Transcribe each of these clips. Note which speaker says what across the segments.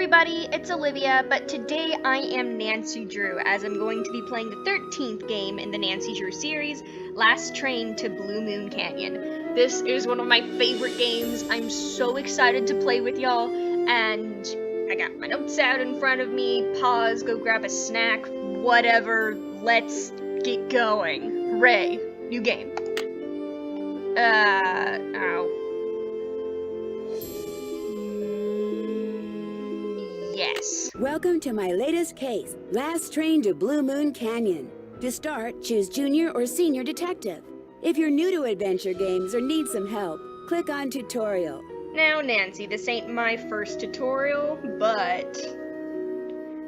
Speaker 1: everybody, it's Olivia, but today I am Nancy Drew, as I'm going to be playing the 13th game in the Nancy Drew series, Last Train to Blue Moon Canyon. This is one of my favorite games. I'm so excited to play with y'all, and I got my notes out in front of me. Pause, go grab a snack, whatever, let's get going. Hooray, new game. Ow. Yes.
Speaker 2: Welcome to my latest case, Last Train to Blue Moon Canyon. To start, choose Junior or Senior Detective. If you're new to adventure games or need some help, click on Tutorial.
Speaker 1: Now, Nancy, this ain't my first tutorial, but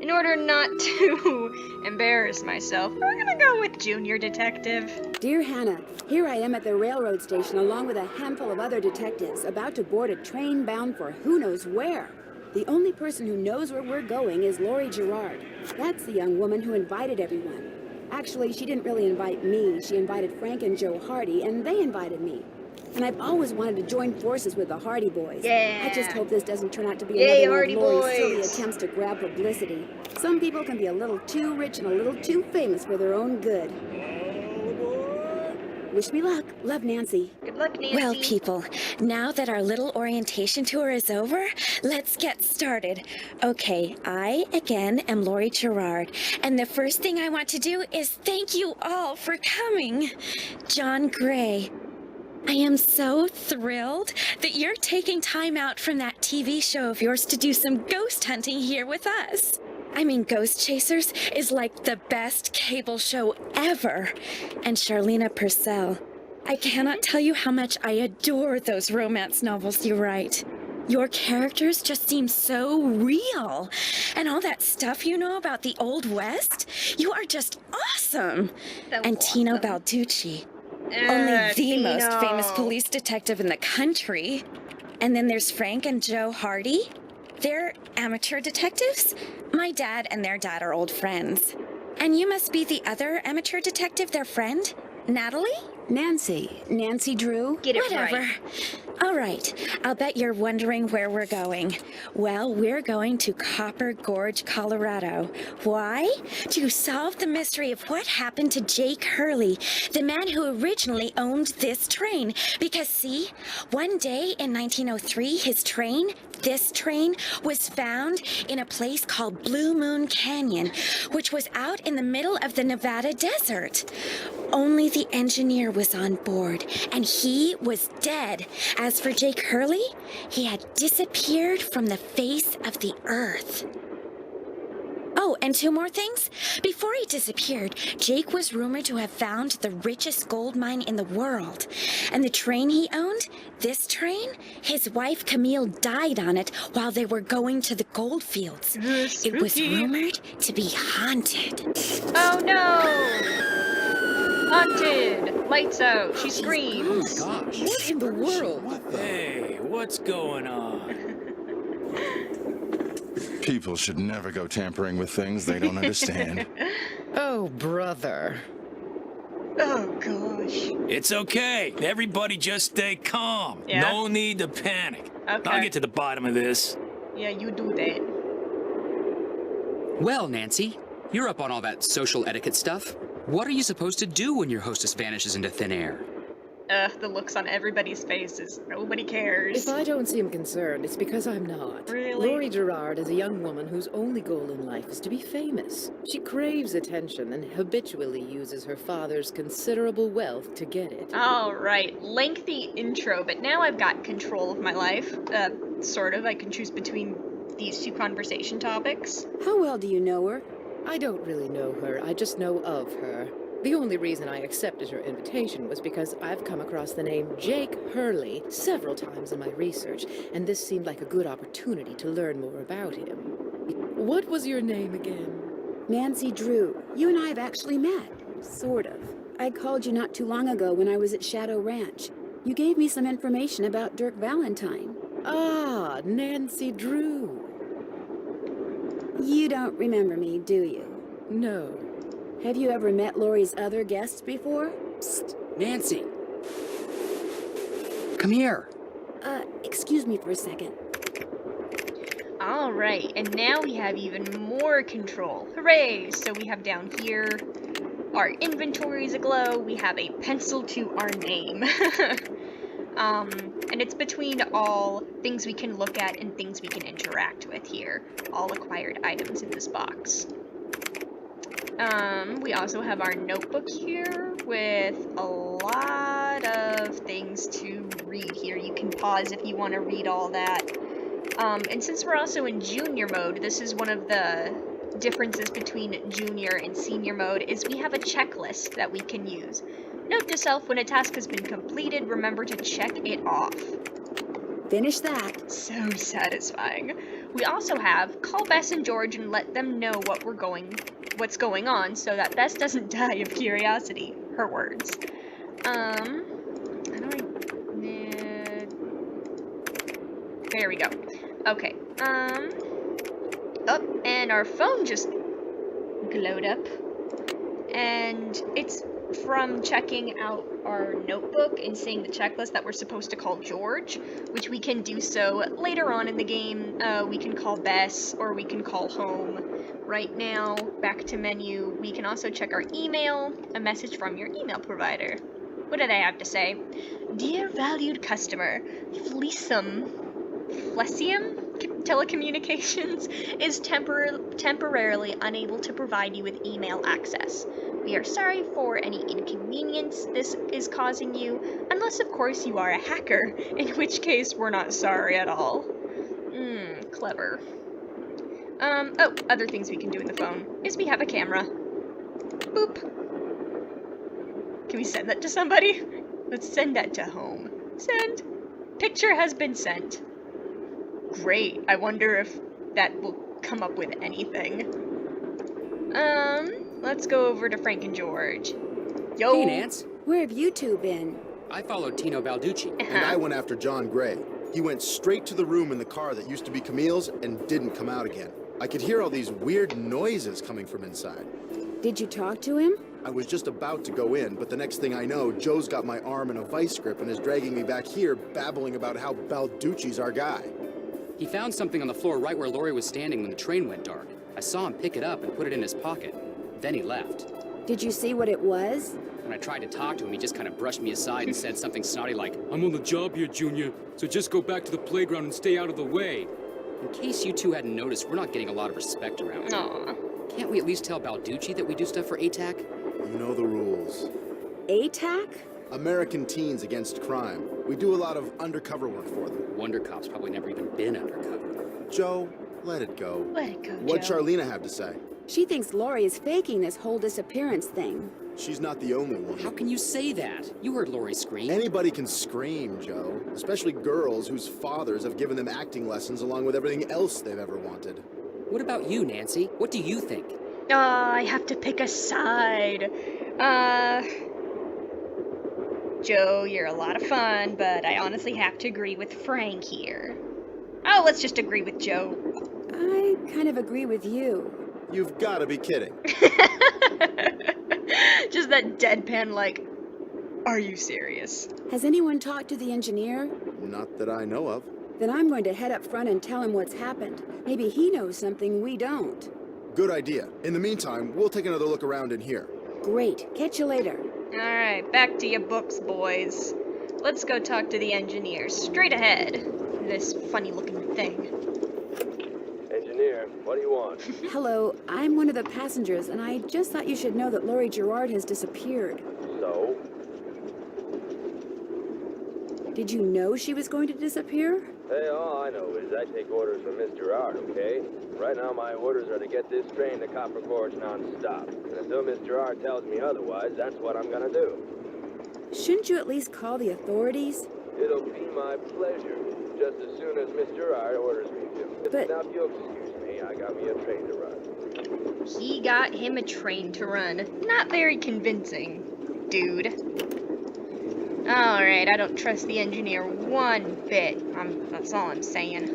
Speaker 1: in order not to embarrass myself, we're gonna go with Junior Detective.
Speaker 2: Dear Hannah, here I am at the railroad station along with a handful of other detectives about to board a train bound for who knows where. The only person who knows where we're going is Lori Gerard. That's the young woman who invited everyone. Actually, she didn't really invite me. She invited Frank and Joe Hardy, and they invited me. And I've always wanted to join forces with the Hardy Boys.
Speaker 1: Yeah.
Speaker 2: I just hope this doesn't turn out to be
Speaker 1: Yay,
Speaker 2: another
Speaker 1: Hardy
Speaker 2: one of Lori's
Speaker 1: Boys.
Speaker 2: silly attempts to grab publicity. Some people can be a little too rich and a little too famous for their own good. Wish me luck. Love, Nancy.
Speaker 1: Good luck, Nancy.
Speaker 3: Well, people, now that our little orientation tour is over, let's get started. Okay, I, again, am Lori Gerard, and the first thing I want to do is thank you all for coming. John Gray, I am so thrilled that you're taking time out from that TV show of yours to do some ghost hunting here with us. I mean, Ghost Chasers is like the best cable show ever. And Charlena Purcell, I cannot tell you how much I adore those romance novels you write. Your characters just seem so real. And all that stuff you know about the Old West, you are just awesome. And Tino Balducci, only the most famous police detective in the country. And then there's Frank and Joe Hardy. They're amateur detectives. My dad and their dad are old friends. And you must be the other amateur detective, their friend, Natalie?
Speaker 2: Nancy Drew.
Speaker 1: Get it
Speaker 3: Whatever.
Speaker 1: right.
Speaker 3: All right, I'll bet you're wondering where we're going. Well, we're going to Copper Gorge, Colorado. Why? To solve the mystery of what happened to Jake Hurley, the man who originally owned this train. Because, see, one day in 1903, this train was found in a place called Blue Moon Canyon, which was out in the middle of the Nevada desert. Only the engineer was on board, and he was dead. As for Jake Hurley, he had disappeared from the face of the earth. Oh, and two more things. Before he disappeared, Jake was rumored to have found the richest gold mine in the world. And the train he owned, this train, his wife Camille died on it while they were going to the gold fields. It was rumored to be haunted.
Speaker 1: Oh no! Haunted! Lights out. She screams.
Speaker 4: Oh my gosh.
Speaker 5: What in the world?
Speaker 4: Hey, what's going on?
Speaker 5: People should never go tampering with things they don't understand. Oh, brother.
Speaker 1: Oh gosh.
Speaker 4: It's okay. Everybody just stay calm.
Speaker 1: Yeah?
Speaker 4: No need to panic.
Speaker 1: Okay.
Speaker 4: I'll get to the bottom of this.
Speaker 1: Yeah, you do that.
Speaker 6: Well, Nancy, you're up on all that social etiquette stuff. What are you supposed to do when your hostess vanishes into thin air?
Speaker 1: The looks on everybody's faces. Nobody cares.
Speaker 7: If I don't seem concerned, it's because I'm not.
Speaker 1: Really?
Speaker 7: Lori Gerard is a young woman whose only goal in life is to be famous. She craves attention and habitually uses her father's considerable wealth to get it.
Speaker 1: Alright, lengthy intro, but now I've got control of my life. Sort of. I can choose between these two conversation topics.
Speaker 2: How well do you know her?
Speaker 7: I don't really know her, I just know of her. The only reason I accepted her invitation was because I've come across the name Jake Hurley several times in my research, and this seemed like a good opportunity to learn more about him. What was your name again?
Speaker 2: Nancy Drew. You and I have actually met. Sort of. I called you not too long ago when I was at Shadow Ranch. You gave me some information about Dirk Valentine.
Speaker 7: Ah, Nancy Drew.
Speaker 2: You don't remember me, do you?
Speaker 7: No.
Speaker 2: Have you ever met Lori's other guests before?
Speaker 6: Psst, Nancy. Come here.
Speaker 2: Excuse me for a second.
Speaker 1: Alright, and now we have even more control. Hooray! So we have down here, our inventory is aglow, we have a pencil to our name. And it's between all things we can look at and things we can interact with here. All acquired items in this box. We also have our notebook here with a lot of things to read here. You can pause if you want to read all that. And since we're also in junior mode, this is one of the differences between junior and senior mode, is we have a checklist that we can use. Note to self, when a task has been completed, remember to check it off.
Speaker 2: Finish that.
Speaker 1: So satisfying. We also have call Bess and George and let them know what's going on so that Bess doesn't die of curiosity. Her words. There we go. Okay. Oh, and our phone just glowed up. And it's from checking out our notebook and seeing the checklist that we're supposed to call George, which we can do so later on in the game. We can call Bess, or we can call home. Right now, back to menu, we can also check our email, a message from your email provider. What do they have to say? Dear valued customer, Flecium Telecommunications is temporarily unable to provide you with email access. We are sorry for any inconvenience this is causing you, unless of course you are a hacker, in which case we're not sorry at all. Clever. Oh, other things we can do in the phone is we have a camera. Boop. Can we send that to somebody? Let's send that to home. Send. Picture has been sent. Great. I wonder if that will come up with anything. Let's go over to Frank and George. Yo.
Speaker 6: Hey, Nance.
Speaker 2: Where have you two been?
Speaker 6: I followed Tino Balducci.
Speaker 8: And I went after John Gray. He went straight to the room in the car that used to be Camille's and didn't come out again. I could hear all these weird noises coming from inside.
Speaker 2: Did you talk to him?
Speaker 8: I was just about to go in, but the next thing I know, Joe's got my arm in a vice grip and is dragging me back here, babbling about how Balducci's our guy.
Speaker 6: He found something on the floor right where Laurie was standing when the train went dark. I saw him pick it up and put it in his pocket. Then he left.
Speaker 2: Did you see what it was?
Speaker 6: When I tried to talk to him, he just kind of brushed me aside and said something snotty like, "I'm on the job here, Junior, so just go back to the playground and stay out of the way." In case you two hadn't noticed, we're not getting a lot of respect around here.
Speaker 1: Aw.
Speaker 6: Can't we at least tell Balducci that we do stuff for ATAC?
Speaker 8: You know the rules.
Speaker 2: ATAC?
Speaker 8: American Teens Against Crime. We do a lot of undercover work for them.
Speaker 6: Wonder Cop's probably never even been undercover.
Speaker 8: Joe, let it go.
Speaker 1: Let it go,
Speaker 8: What'd
Speaker 1: Joe.
Speaker 8: Charlena have to say?
Speaker 2: She thinks Laurie is faking this whole disappearance thing.
Speaker 8: She's not the only one.
Speaker 6: How can you say that? You heard Laurie scream.
Speaker 8: Anybody can scream, Joe. Especially girls whose fathers have given them acting lessons along with everything else they've ever wanted.
Speaker 6: What about you, Nancy? What do you think?
Speaker 1: I have to pick a side. Joe, you're a lot of fun, but I honestly have to agree with Frank here. Oh, let's just agree with Joe.
Speaker 2: I kind of agree with you.
Speaker 8: You've got to be kidding.
Speaker 1: Just that deadpan, like, are you serious?
Speaker 2: Has anyone talked to the engineer?
Speaker 8: Not that I know of.
Speaker 2: Then I'm going to head up front and tell him what's happened. Maybe he knows something we don't.
Speaker 8: Good idea. In the meantime, we'll take another look around in here.
Speaker 2: Great. Catch you later.
Speaker 1: Alright, back to your books, boys. Let's go talk to the engineer. Straight ahead. This funny-looking thing.
Speaker 9: Engineer, what do you want?
Speaker 2: Hello, I'm one of the passengers, and I just thought you should know that Laurie Gerard has disappeared.
Speaker 9: So?
Speaker 2: Did you know she was going to disappear?
Speaker 9: Hey, all I know is I take orders from Miss Gerard, okay? Right now my orders are to get this train to Copper Gorge non-stop. And until Miss Gerard tells me otherwise, that's what I'm gonna do.
Speaker 2: Shouldn't you at least call the authorities?
Speaker 9: It'll be my pleasure, just as soon as Miss Gerard orders me to.
Speaker 2: But-
Speaker 9: Now, if you'll excuse me, I got me a train to run.
Speaker 1: He got him a train to run. Not very convincing, dude. Alright, I don't trust the engineer one bit. That's all I'm saying.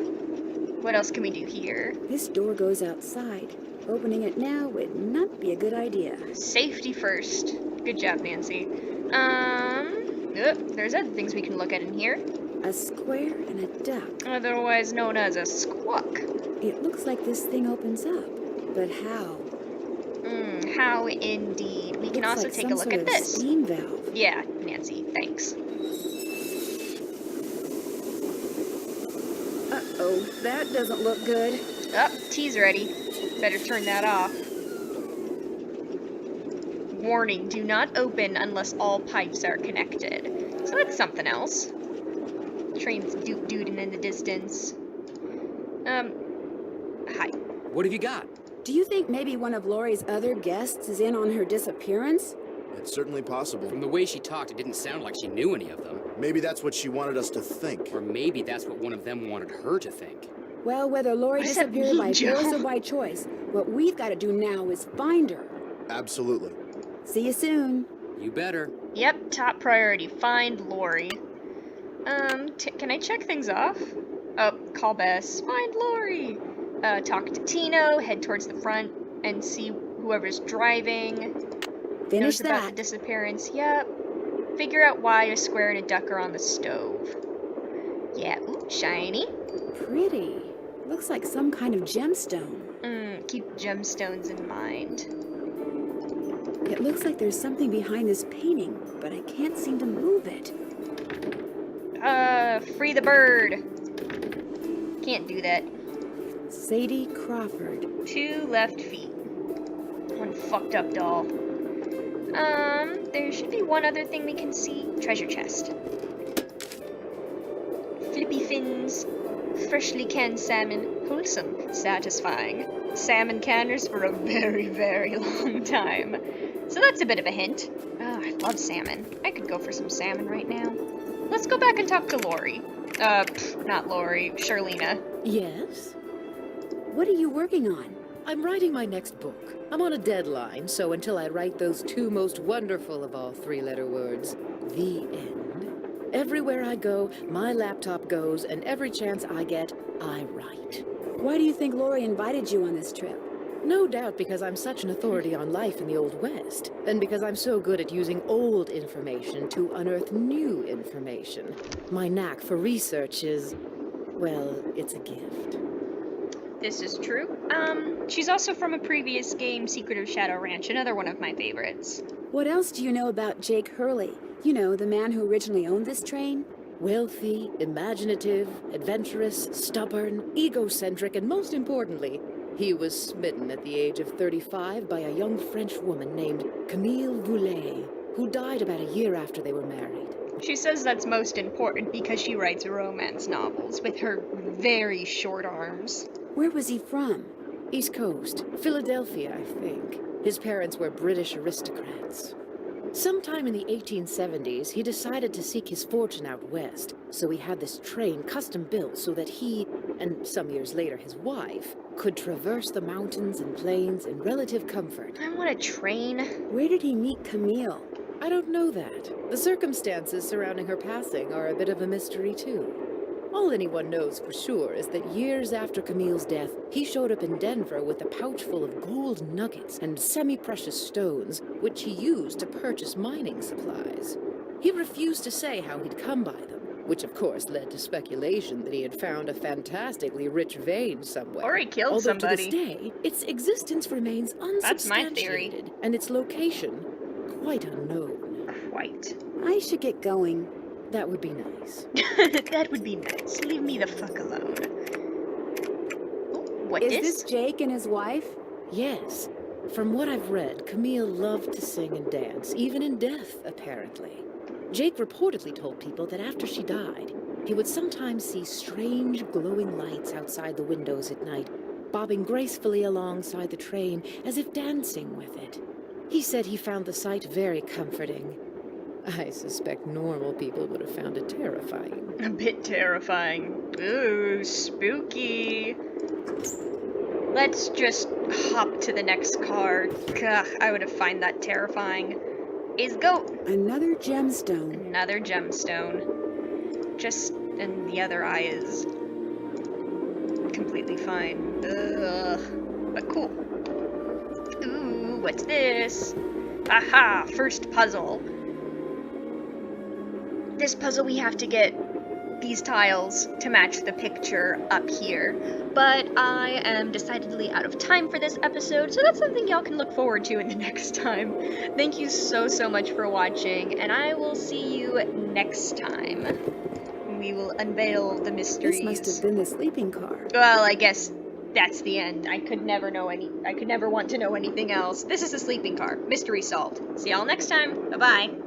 Speaker 1: What else can we do here?
Speaker 2: This door goes outside. Opening it now would not be a good idea.
Speaker 1: Safety first. Good job, Nancy. There's other things we can look at in here.
Speaker 2: A square and a duck.
Speaker 1: Otherwise known as a squawk.
Speaker 2: It looks like this thing opens up. But how?
Speaker 1: How indeed. We can
Speaker 2: Looks
Speaker 1: also
Speaker 2: like
Speaker 1: take a
Speaker 2: some
Speaker 1: look
Speaker 2: sort
Speaker 1: at
Speaker 2: of
Speaker 1: this.
Speaker 2: steam valve.
Speaker 1: Yeah, Nancy, thanks.
Speaker 2: Uh-oh, that doesn't look good.
Speaker 1: Oh, tea's ready. Better turn that off. Warning, do not open unless all pipes are connected. So that's something else. Train's doot-dooting in the distance. Hi.
Speaker 6: What have you got?
Speaker 2: Do you think maybe one of Lori's other guests is in on her disappearance?
Speaker 8: It's certainly possible.
Speaker 6: From the way she talked, it didn't sound like she knew any of them.
Speaker 8: Maybe that's what she wanted us to think.
Speaker 6: Or maybe that's what one of them wanted her to think.
Speaker 2: Well, whether Lori
Speaker 1: What does that
Speaker 2: disappeared by
Speaker 1: mean, Joe?
Speaker 2: force or by choice, what we've got to do now is find her.
Speaker 8: Absolutely.
Speaker 2: See you soon.
Speaker 6: You better.
Speaker 1: Yep, top priority. Find Lori. Can I check things off? Oh, call Bess. Find Lori. Talk to Tino, head towards the front, and see whoever's driving.
Speaker 2: Finish
Speaker 1: Knows about the
Speaker 2: that.
Speaker 1: disappearance. Yep. Figure out why a square and a duck are on the stove. Yeah, ooh, shiny.
Speaker 2: Pretty. Looks like some kind of gemstone.
Speaker 1: Keep gemstones in mind.
Speaker 2: It looks like there's something behind this painting, but I can't seem to move it.
Speaker 1: Free the bird. Can't do that.
Speaker 2: Sadie Crawford.
Speaker 1: 2 left feet. One fucked up doll. There should be one other thing we can see. Treasure chest. Flippy fins. Freshly canned salmon. Wholesome. Satisfying. Salmon canners for a very, very long time. So that's a bit of a hint. Oh, I love salmon. I could go for some salmon right now. Let's go back and talk to Lori. Not Lori. Charlena.
Speaker 7: Yes?
Speaker 2: What are you working on?
Speaker 7: I'm writing my next book. I'm on a deadline, so until I write those 2 most wonderful of all 3-letter words, the end, everywhere I go, my laptop goes, and every chance I get, I write.
Speaker 2: Why do you think Lori invited you on this trip?
Speaker 7: No doubt because I'm such an authority on life in the Old West, and because I'm so good at using old information to unearth new information. My knack for research is, well, it's a gift.
Speaker 1: This is true. She's also from a previous game, Secret of Shadow Ranch, another one of my favorites.
Speaker 2: What else do you know about Jake Hurley? You know, the man who originally owned this train?
Speaker 7: Wealthy, imaginative, adventurous, stubborn, egocentric, and most importantly, he was smitten at the age of 35 by a young French woman named Camille Voulet, who died about a year after they were married.
Speaker 1: She says that's most important because she writes romance novels with her very short arms.
Speaker 2: Where was he from?
Speaker 7: East Coast, Philadelphia, I think. His parents were British aristocrats. Sometime in the 1870s, he decided to seek his fortune out west, so he had this train custom built so that he, and some years later his wife, could traverse the mountains and plains in relative comfort.
Speaker 1: I want a train.
Speaker 2: Where did he meet Camille?
Speaker 7: I don't know that. The circumstances surrounding her passing are a bit of a mystery, too. All anyone knows for sure is that years after Camille's death, he showed up in Denver with a pouch full of gold nuggets and semi-precious stones, which he used to purchase mining supplies. He refused to say how he'd come by them, which of course led to speculation that he had found a fantastically rich vein somewhere.
Speaker 1: Or he killed
Speaker 7: Although
Speaker 1: somebody.
Speaker 7: to this day, its existence remains
Speaker 1: That's my theory.
Speaker 7: unsubstantiated, and its location quite unknown.
Speaker 1: Quite.
Speaker 2: I should get going.
Speaker 7: That would be nice.
Speaker 1: That would be nice. Leave me the fuck alone. Ooh, what
Speaker 2: Is
Speaker 1: this?
Speaker 2: this Jake and his wife?
Speaker 7: Yes. From what I've read, Camille loved to sing and dance, even in death, apparently. Jake reportedly told people that after she died, he would sometimes see strange glowing lights outside the windows at night, bobbing gracefully alongside the train as if dancing with it. He said he found the sight very comforting. I suspect normal people would have found it terrifying.
Speaker 1: A bit terrifying. Ooh, spooky. Let's just hop to the next car. Ugh, I would have find that terrifying. Is go.
Speaker 2: Another gemstone.
Speaker 1: Another gemstone. Just, and the other eye is completely fine. Ugh. But cool. Ooh, what's this? Aha, first puzzle. This puzzle we have to get these tiles to match the picture up here. But I am decidedly out of time for this episode, so that's something y'all can look forward to in the next time. Thank you so much for watching, and I will see you next time. We will unveil the mysteries.
Speaker 2: This must have been the sleeping car.
Speaker 1: Well, I guess that's the end. I could never want to know anything else. This is a sleeping car. Mystery solved. See y'all next time. Bye-bye.